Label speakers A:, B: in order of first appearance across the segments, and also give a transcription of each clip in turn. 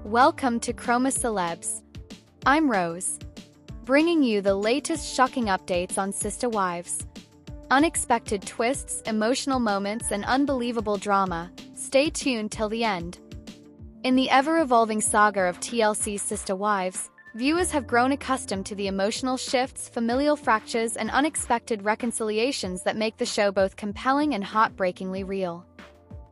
A: Welcome to Chroma Celebs. I'm Rose, bringing you the latest shocking updates on Sister Wives. Unexpected twists, emotional moments, and unbelievable drama. Stay tuned till the end. In the ever-evolving saga of TLC's Sister Wives, viewers have grown accustomed to the emotional shifts, familial fractures, and unexpected reconciliations that make the show both compelling and heartbreakingly real.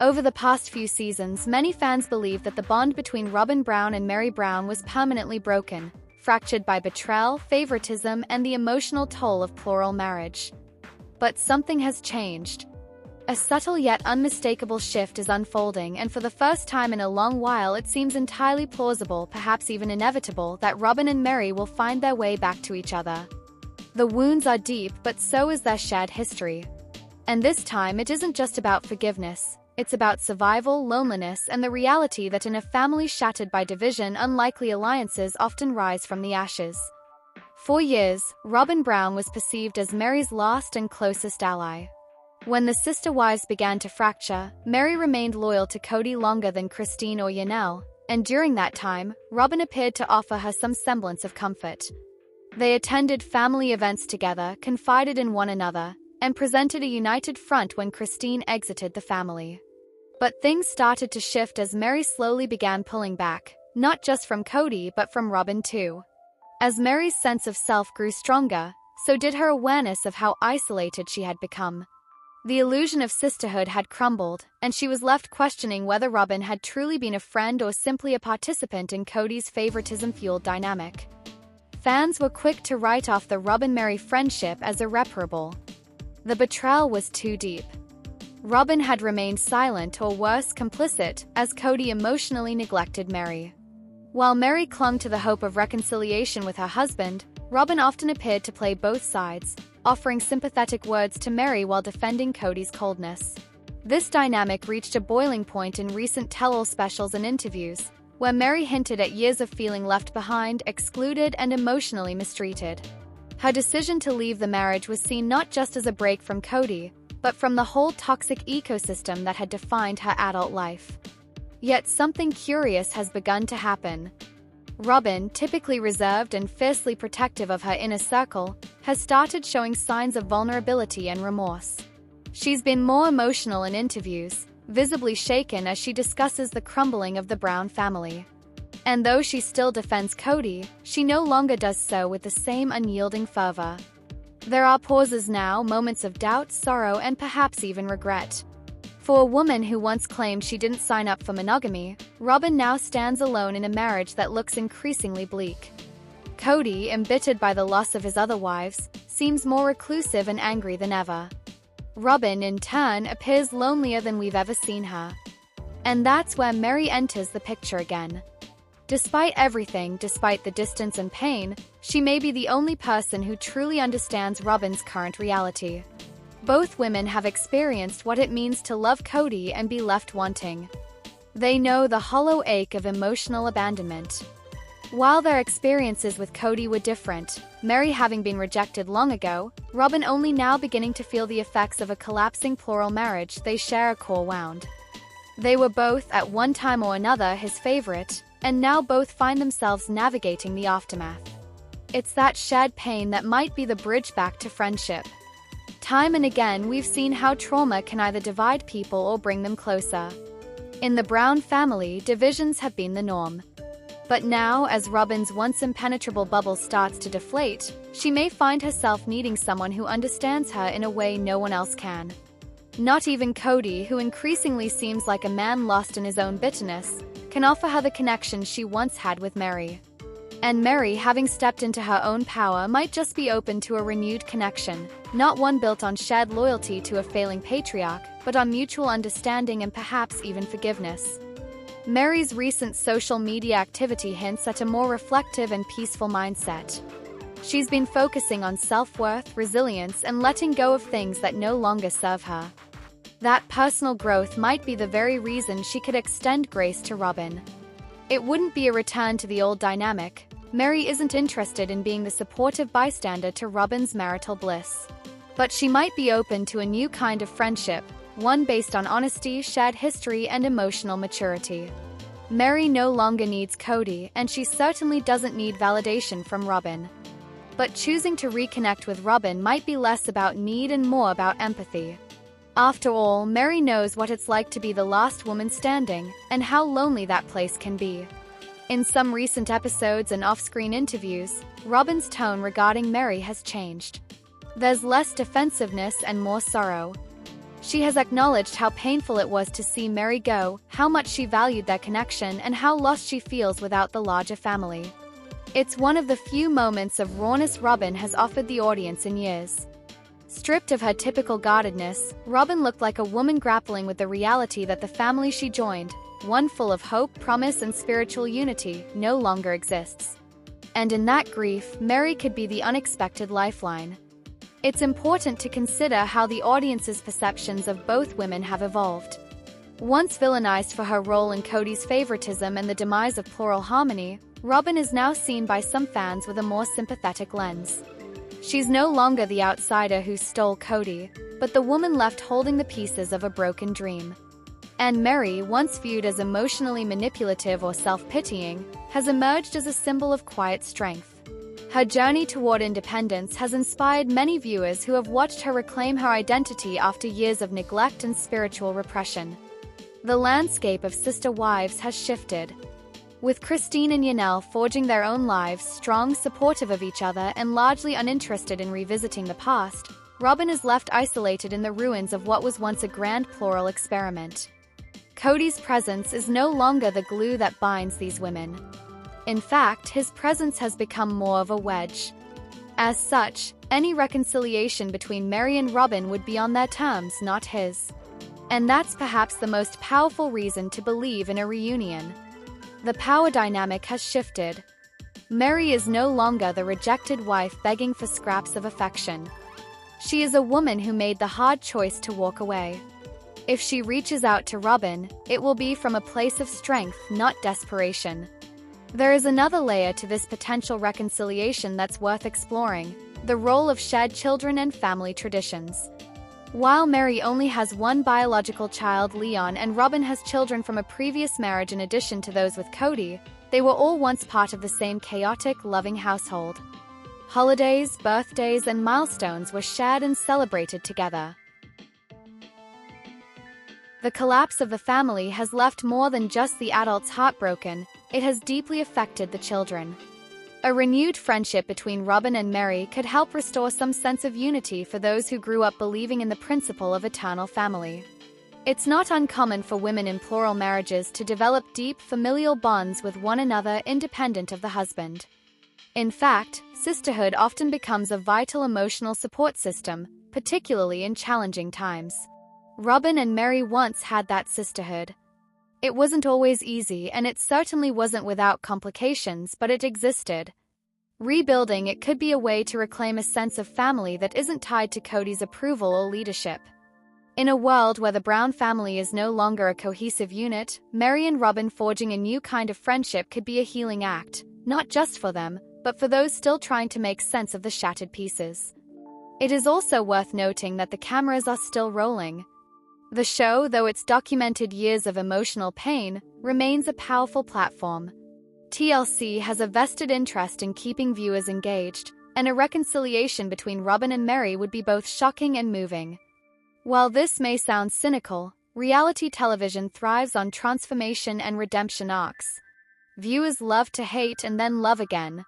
A: Over the past few seasons, many fans believe that the bond between Robin Brown and Meri Brown was permanently broken, fractured by betrayal, favoritism, and the emotional toll of plural marriage. But something has changed. A subtle yet unmistakable shift is unfolding, and for the first time in a long while it seems entirely plausible, perhaps even inevitable, that Robin and Meri will find their way back to each other. The wounds are deep, but so is their shared history. And this time it isn't just about forgiveness. It's about survival, loneliness, and the reality that in a family shattered by division, unlikely alliances often rise from the ashes. For years, Robin Brown was perceived as Meri's last and closest ally. When the sister wives began to fracture, Meri remained loyal to Kody longer than Christine or Yanel, and during that time, Robin appeared to offer her some semblance of comfort. They attended family events together, confided in one another, and presented a united front when Christine exited the family. But things started to shift as Meri slowly began pulling back, not just from Kody but from Robin too. As Meri's sense of self grew stronger, so did her awareness of how isolated she had become. The illusion of sisterhood had crumbled, and she was left questioning whether Robin had truly been a friend or simply a participant in Kody's favoritism-fueled dynamic. Fans were quick to write off the Robin-Meri friendship as irreparable. The betrayal was too deep. Robin had remained silent, or worse, complicit, as Kody emotionally neglected Meri. While Meri clung to the hope of reconciliation with her husband, Robin often appeared to play both sides, offering sympathetic words to Meri while defending Kody's coldness. This dynamic reached a boiling point in recent tell-all specials and interviews, where Meri hinted at years of feeling left behind, excluded, and emotionally mistreated. Her decision to leave the marriage was seen not just as a break from Kody, but from the whole toxic ecosystem that had defined her adult life. Yet something curious has begun to happen. Robin, typically reserved and fiercely protective of her inner circle, has started showing signs of vulnerability and remorse. She's been more emotional in interviews, visibly shaken as she discusses the crumbling of the Brown family. And though she still defends Kody, she no longer does so with the same unyielding fervor. There are pauses now, moments of doubt, sorrow, and perhaps even regret. For a woman who once claimed she didn't sign up for monogamy, Robin now stands alone in a marriage that looks increasingly bleak. Kody, embittered by the loss of his other wives, seems more reclusive and angry than ever. Robin, in turn, appears lonelier than we've ever seen her. And that's where Meri enters the picture again. Despite everything, despite the distance and pain, she may be the only person who truly understands Robin's current reality. Both women have experienced what it means to love Kody and be left wanting. They know the hollow ache of emotional abandonment. While their experiences with Kody were different, Meri having been rejected long ago, Robin only now beginning to feel the effects of a collapsing plural marriage, they share a core wound. They were both, at one time or another, his favorite, and now both find themselves navigating the aftermath. It's that shared pain that might be the bridge back to friendship. Time and again, we've seen how trauma can either divide people or bring them closer. In the Brown family, divisions have been the norm. But now, as Robin's once impenetrable bubble starts to deflate, she may find herself needing someone who understands her in a way no one else can. Not even Kody, who increasingly seems like a man lost in his own bitterness, can offer her the connection she once had with Meri. And Meri, having stepped into her own power, might just be open to a renewed connection, not one built on shared loyalty to a failing patriarch, but on mutual understanding and perhaps even forgiveness. Meri's recent social media activity hints at a more reflective and peaceful mindset. She's been focusing on self-worth, resilience, and letting go of things that no longer serve her. That personal growth might be the very reason she could extend grace to Robin. It wouldn't be a return to the old dynamic. Meri isn't interested in being the supportive bystander to Robin's marital bliss. But she might be open to a new kind of friendship, one based on honesty, shared history, and emotional maturity. Mary no longer needs Kody, and she certainly doesn't need validation from Robin. But choosing to reconnect with Robin might be less about need and more about empathy. After all, Mary knows what it's like to be the last woman standing, and how lonely that place can be. In some recent episodes and off-screen interviews, Robin's tone regarding Mary has changed. There's less defensiveness and more sorrow. She has acknowledged how painful it was to see Mary go, how much she valued their connection, and how lost she feels without the larger family. It's one of the few moments of rawness Robin has offered the audience in years. Stripped of her typical guardedness, Robin looked like a woman grappling with the reality that the family she joined, one full of hope, promise, and spiritual unity, no longer exists. And in that grief, Mary could be the unexpected lifeline. It's important to consider how the audience's perceptions of both women have evolved. Once villainized for her role in Kody's favoritism and the demise of plural harmony, Robin is now seen by some fans with a more sympathetic lens. She's no longer the outsider who stole Kody, but the woman left holding the pieces of a broken dream. And Mary, once viewed as emotionally manipulative or self-pitying, has emerged as a symbol of quiet strength. Her journey toward independence has inspired many viewers who have watched her reclaim her identity after years of neglect and spiritual repression. The landscape of sister wives has shifted. With Christine and Yanel forging their own lives, strong, supportive of each other, and largely uninterested in revisiting the past, Robin is left isolated in the ruins of what was once a grand plural experiment. Kody's presence is no longer the glue that binds these women. In fact, his presence has become more of a wedge. As such, any reconciliation between Mary and Robin would be on their terms, not his. And that's perhaps the most powerful reason to believe in a reunion. The power dynamic has shifted. Mary is no longer the rejected wife begging for scraps of affection. She is a woman who made the hard choice to walk away. If she reaches out to Robin, it will be from a place of strength, not desperation. There is another layer to this potential reconciliation that's worth exploring: the role of shared children and family traditions. While Mary only has one biological child, Leon, and Robin has children from a previous marriage in addition to those with Kody, they were all once part of the same chaotic, loving household. Holidays, birthdays, and milestones were shared and celebrated together. The collapse of the family has left more than just the adults heartbroken, it has deeply affected the children. A renewed friendship between Robin and Mary could help restore some sense of unity for those who grew up believing in the principle of eternal family. It's not uncommon for women in plural marriages to develop deep familial bonds with one another independent of the husband. In fact, sisterhood often becomes a vital emotional support system, particularly in challenging times. Robin and Mary once had that sisterhood. It wasn't always easy, and it certainly wasn't without complications, but it existed. Rebuilding it could be a way to reclaim a sense of family that isn't tied to Kody's approval or leadership. In a world where the Brown family is no longer a cohesive unit, Mary and Robin forging a new kind of friendship could be a healing act, not just for them, but for those still trying to make sense of the shattered pieces. It is also worth noting that the cameras are still rolling. The show, though it's documented years of emotional pain, remains a powerful platform. TLC has a vested interest in keeping viewers engaged, and a reconciliation between Robin and Mary would be both shocking and moving. While this may sound cynical, reality television thrives on transformation and redemption arcs. Viewers love to hate and then love again.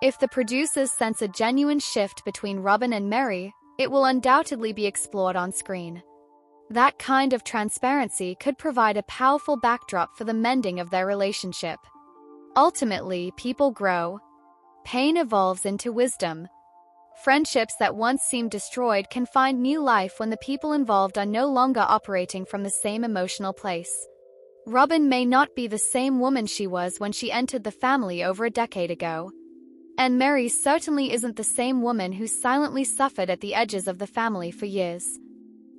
A: If the producers sense a genuine shift between Robin and Mary, it will undoubtedly be explored on screen. That kind of transparency could provide a powerful backdrop for the mending of their relationship. Ultimately, people grow. Pain evolves into wisdom. Friendships that once seemed destroyed can find new life when the people involved are no longer operating from the same emotional place. Robin may not be the same woman she was when she entered the family over a decade ago. And Mary certainly isn't the same woman who silently suffered at the edges of the family for years.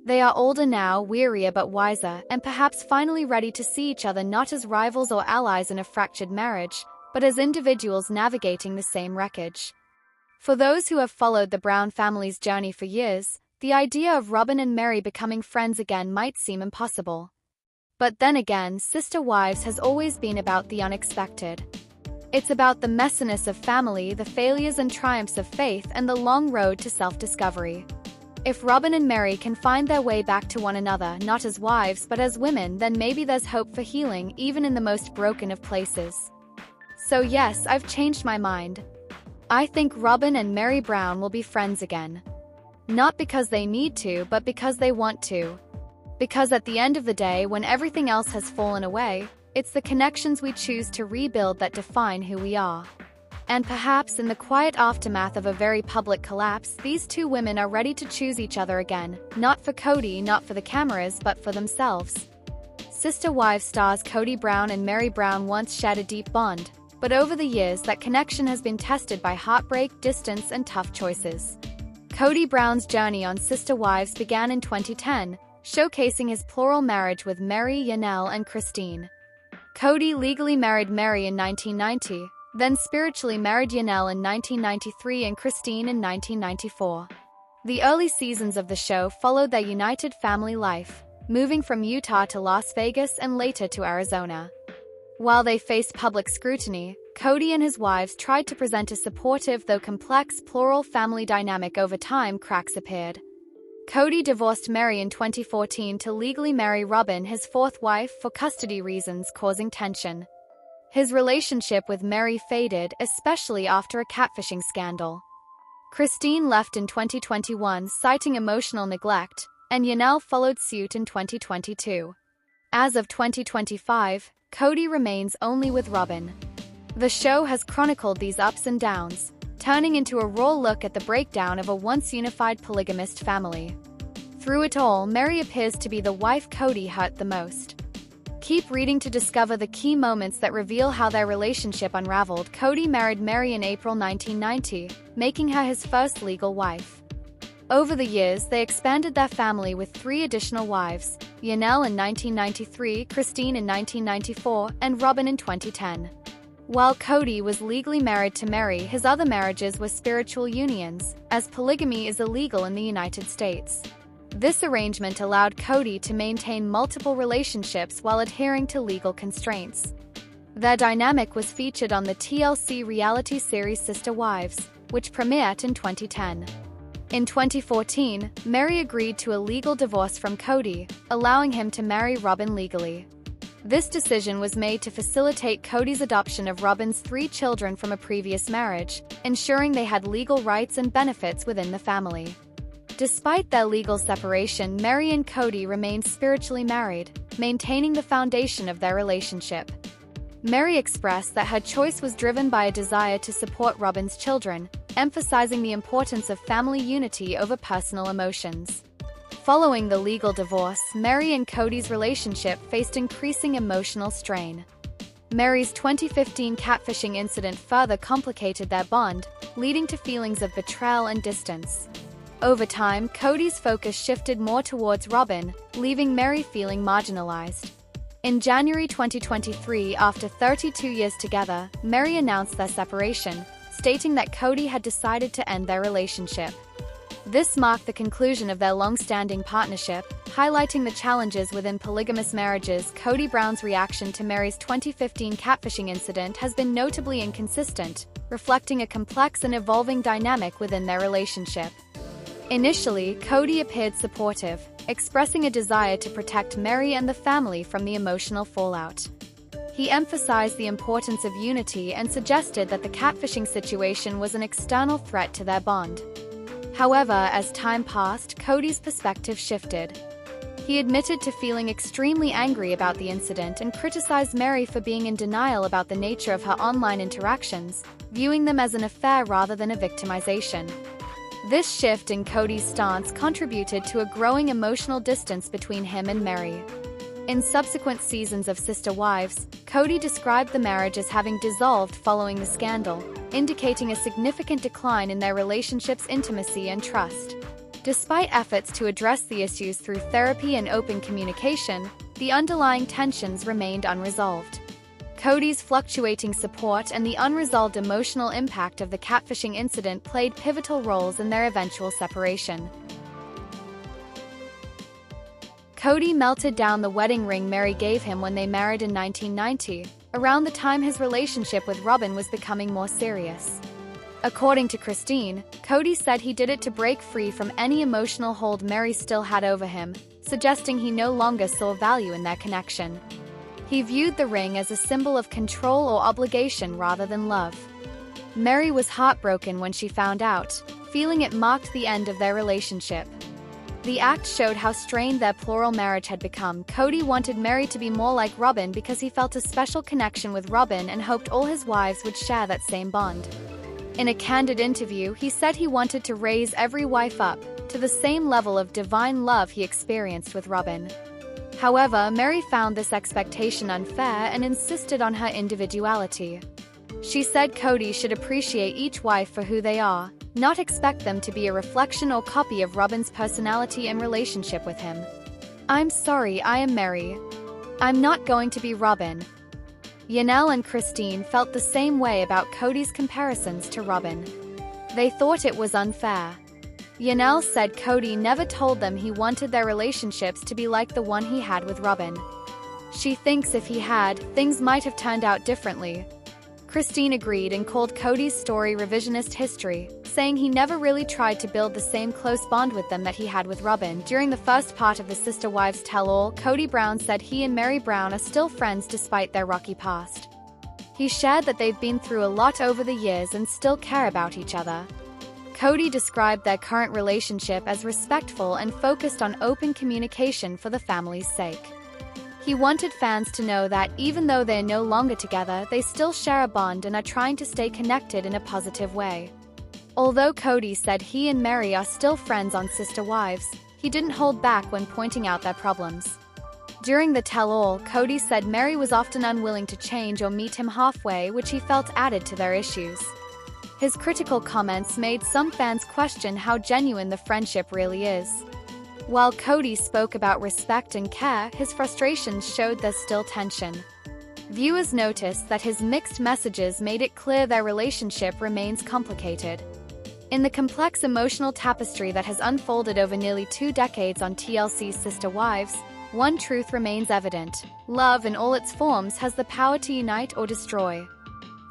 A: They are older now, wearier but wiser, and perhaps finally ready to see each other not as rivals or allies in a fractured marriage, but as individuals navigating the same wreckage. For those who have followed the Brown family's journey for years, the idea of Robin and Mary becoming friends again might seem impossible. But then again, Sister Wives has always been about the unexpected. It's about the messiness of family, the failures and triumphs of faith, and the long road to self-discovery. If Robin and Mary can find their way back to one another, not as wives but as women, then maybe there's hope for healing, even in the most broken of places. So yes, I've changed my mind. I think Robin and Mary Brown will be friends again. Not because they need to, but because they want to. Because at the end of the day, when everything else has fallen away, it's the connections we choose to rebuild that define who we are. And perhaps in the quiet aftermath of a very public collapse, these two women are ready to choose each other again, not for Kody, not for the cameras, but for themselves. Sister Wives stars Kody Brown and Mary Brown once shared a deep bond, but over the years that connection has been tested by heartbreak, distance, and tough choices. Kody Brown's journey on Sister Wives began in 2010, showcasing his plural marriage with Mary, Ysabel, and Christine. Kody legally married Mary in 1990, then spiritually married Ysabel in 1993 and Christine in 1994. The early seasons of the show followed their united family life, moving from Utah to Las Vegas and later to Arizona. While they faced public scrutiny, Kody and his wives tried to present a supportive though complex plural family dynamic. Over time, cracks appeared. Kody divorced Mary in 2014 to legally marry Robin, his fourth wife, for custody reasons, causing tension. His relationship with Mary faded, especially after a catfishing scandal. Christine left in 2021, citing emotional neglect, and Ysabel followed suit in 2022. As of 2025, Kody remains only with Robin. The show has chronicled these ups and downs, turning into a raw look at the breakdown of a once unified polygamist family. Through it all, Mary appears to be the wife Kody hurt the most. Keep reading to discover the key moments that reveal how their relationship unraveled. Kody married Mary in April 1990, making her his first legal wife. Over the years, they expanded their family with 3 additional wives: Ysabel in 1993, Christine in 1994, and Robin in 2010. While Kody was legally married to Mary, his other marriages were spiritual unions, as polygamy is illegal in the United States. This arrangement allowed Kody to maintain multiple relationships while adhering to legal constraints. Their dynamic was featured on the TLC reality series Sister Wives, which premiered in 2010. In 2014, Mary agreed to a legal divorce from Kody, allowing him to marry Robin legally. This decision was made to facilitate Kody's adoption of Robin's 3 children from a previous marriage, ensuring they had legal rights and benefits within the family. Despite their legal separation, Mary and Kody remained spiritually married, maintaining the foundation of their relationship. Mary expressed that her choice was driven by a desire to support Robin's children, emphasizing the importance of family unity over personal emotions. Following the legal divorce, Mary and Kody's relationship faced increasing emotional strain. Mary's 2015 catfishing incident further complicated their bond, leading to feelings of betrayal and distance. Over time, Kody's focus shifted more towards Robin, leaving Mary feeling marginalized. In January 2023, after 32 years together, Mary announced their separation, stating that Kody had decided to end their relationship. This marked the conclusion of their long-standing partnership, highlighting the challenges within polygamous marriages. Kody Brown's reaction to Mary's 2015 catfishing incident has been notably inconsistent, reflecting a complex and evolving dynamic within their relationship. Initially, Kody appeared supportive, expressing a desire to protect Mary and the family from the emotional fallout. He emphasized the importance of unity and suggested that the catfishing situation was an external threat to their bond. However, as time passed, Kody's perspective shifted. He admitted to feeling extremely angry about the incident and criticized Mary for being in denial about the nature of her online interactions, viewing them as an affair rather than a victimization. This shift in Kody's stance contributed to a growing emotional distance between him and Mary. In subsequent seasons of Sister Wives, Kody described the marriage as having dissolved following the scandal, indicating a significant decline in their relationship's intimacy and trust. Despite efforts to address the issues through therapy and open communication, the underlying tensions remained unresolved. Kody's fluctuating support and the unresolved emotional impact of the catfishing incident played pivotal roles in their eventual separation. Kody melted down the wedding ring Mary gave him when they married in 1990, around the time his relationship with Robin was becoming more serious. According to Christine, Kody said he did it to break free from any emotional hold Mary still had over him, suggesting he no longer saw value in their connection. He viewed the ring as a symbol of control or obligation rather than love. Mary was heartbroken when she found out, feeling it marked the end of their relationship. The act showed how strained their plural marriage had become. Kody wanted Mary to be more like Robin because he felt a special connection with Robin and hoped all his wives would share that same bond. In a candid interview, he said he wanted to raise every wife up to the same level of divine love he experienced with Robin. However, Mary found this expectation unfair and insisted on her individuality. She said Kody should appreciate each wife for who they are, not expect them to be a reflection or copy of Robin's personality and relationship with him. "I'm sorry, I am Mary. I'm not going to be Robin." Ysabel and Christine felt the same way about Kody's comparisons to Robin. They thought it was unfair. Ysabel said Kody never told them he wanted their relationships to be like the one he had with Robin. She thinks if he had, things might have turned out differently. Christine agreed and called Kody's story revisionist history, saying he never really tried to build the same close bond with them that he had with Robin. During the first part of the Sister Wives tell-all, Kody Brown said he and Mary Brown are still friends despite their rocky past. He shared that they've been through a lot over the years and still care about each other. Kody described their current relationship as respectful and focused on open communication for the family's sake. He wanted fans to know that even though they're no longer together, they still share a bond and are trying to stay connected in a positive way. Although Kody said he and Mary are still friends on Sister Wives, he didn't hold back when pointing out their problems. During the tell-all, Kody said Mary was often unwilling to change or meet him halfway, which he felt added to their issues. His critical comments made some fans question how genuine the friendship really is. While Kody spoke about respect and care, his frustrations showed there's still tension. Viewers noticed that his mixed messages made it clear their relationship remains complicated. In the complex emotional tapestry that has unfolded over nearly 2 decades on TLC's Sister Wives, one truth remains evident: love in all its forms has the power to unite or destroy.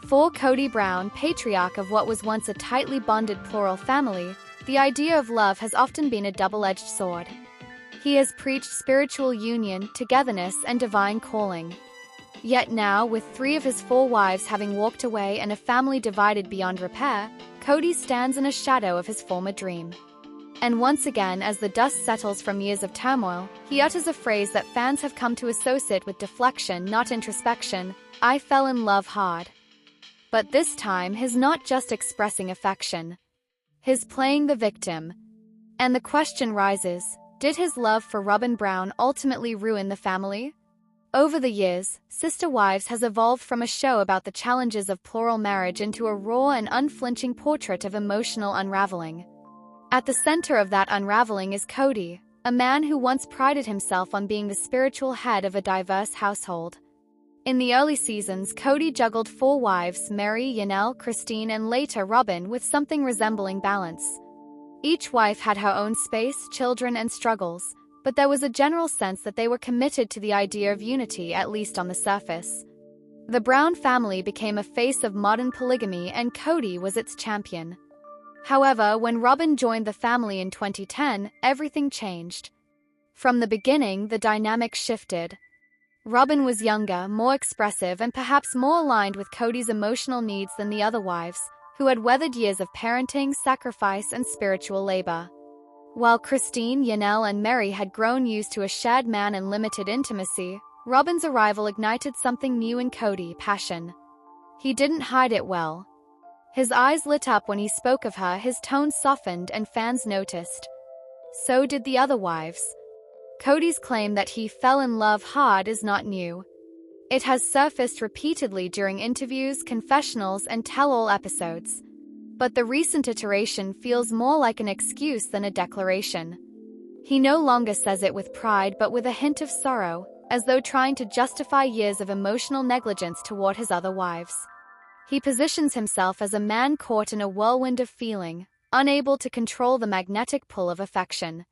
A: For Kody Brown, patriarch of what was once a tightly bonded plural family, the idea of love has often been a double-edged sword. He has preached spiritual union, togetherness, and divine calling. Yet now, with 3 of his 4 wives having walked away and a family divided beyond repair, Kody stands in a shadow of his former dream. And once again, as the dust settles from years of turmoil, he utters a phrase that fans have come to associate with deflection, not introspection: "I fell in love hard." But this time, he's not just expressing affection. He's playing the victim. And the question rises, did his love for Robin Brown ultimately ruin the family? Over the years, Sister Wives has evolved from a show about the challenges of plural marriage into a raw and unflinching portrait of emotional unraveling. At the center of that unraveling is Kody, a man who once prided himself on being the spiritual head of a diverse household. In the early seasons, Kody juggled 4 wives: Mary, Ysabel, Christine, and later Robin, with something resembling balance. Each wife had her own space, children, and struggles, but there was a general sense that they were committed to the idea of unity, at least on the surface. The Brown family became a face of modern polygamy, and Kody was its champion. However, when Robin joined the family in 2010, everything changed. From the beginning, the dynamic shifted. Robin was younger, more expressive, and perhaps more aligned with Kody's emotional needs than the other wives, who had weathered years of parenting, sacrifice, and spiritual labor. While Christine, Ysabel, and Mary had grown used to a shared man and limited intimacy, Robin's arrival ignited something new in Kody: passion. He didn't hide it well. His eyes lit up when he spoke of her, his tone softened, and fans noticed. So did the other wives. Kody's claim that he fell in love hard is not new. It has surfaced repeatedly during interviews, confessionals, and tell-all episodes. But the recent iteration feels more like an excuse than a declaration. He no longer says it with pride but with a hint of sorrow, as though trying to justify years of emotional negligence toward his other wives. He positions himself as a man caught in a whirlwind of feeling, unable to control the magnetic pull of affection.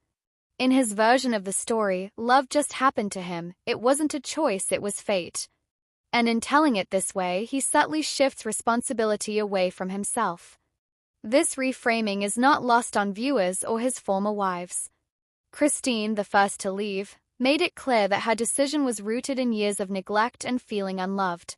A: In his version of the story, love just happened to him. It wasn't a choice, it was fate. And in telling it this way, he subtly shifts responsibility away from himself. This reframing is not lost on viewers or his former wives. Christine, the first to leave, made it clear that her decision was rooted in years of neglect and feeling unloved.